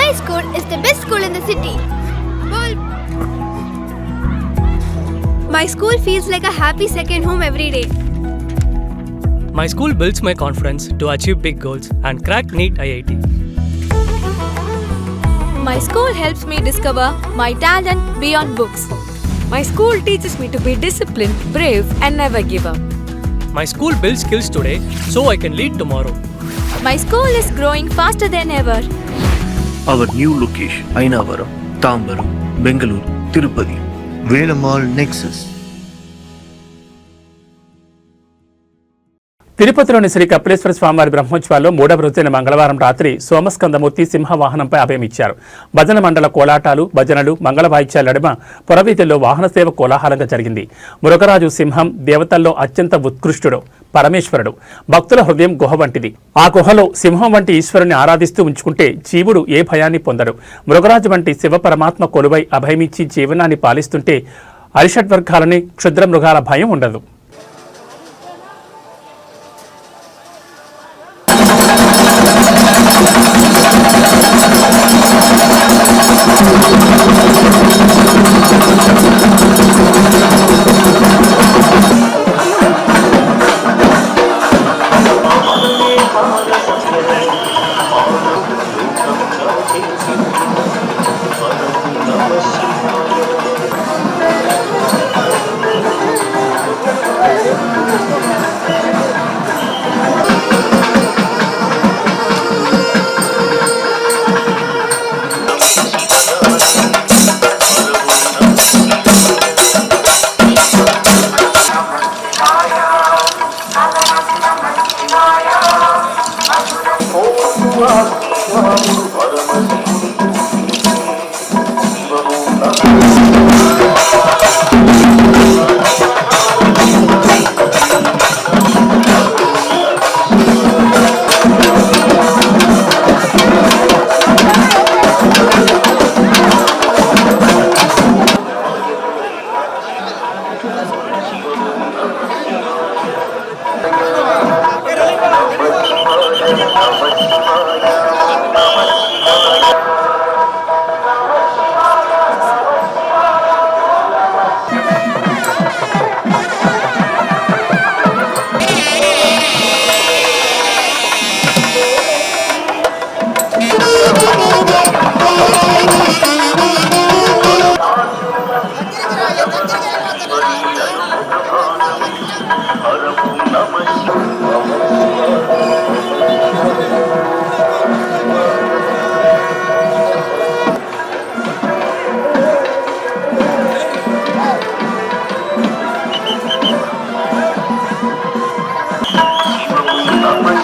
My school is the best school in the city. My school feels like a happy second home every day. My school builds my confidence to achieve big goals and crack NEET IIT. My school helps me discover my talent beyond books. My school teaches me to be disciplined, brave, and never give up. My school builds skills today so I can lead tomorrow. My school is growing faster than ever. Our new location, Ainavaram, Tambaram, Bengaluru, Tirupati, Velamal Nexus. తిరుపతిలోని శ్రీ కపిలేశ్వర స్వామివారి బ్రహ్మోత్సవాల్లో 3వ రోజైన మంగళవారం రాత్రి సోమస్కందమూర్తి సింహవాహనంపై అభయమిచ్చారు. భజన మండల కోలాటాలు, భజనలు, మంగళ వాయిద్యాల నడుమ పురవీధుల్లో వాహన సేవ కోలాహలంగా జరిగింది. మృగరాజు సింహం దేవతల్లో అత్యంత ఉత్కృష్టుడు, పరమేశ్వరుడు. భక్తుల హృదయం గుహ వంటిది. ఆ గుహలో సింహం వంటి ఈశ్వరుని ఆరాధిస్తూ ఉంచుకుంటే జీవుడు ఏ భయాన్ని పొందడు. మృగరాజు వంటి శివ పరమాత్మ కొలువై అభయమిచ్చి జీవనాన్ని పాలిస్తుంటే అరిషడ్వర్గాలని క్షుద్ర మృగాల భయం ఉండదు.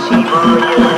Shiva.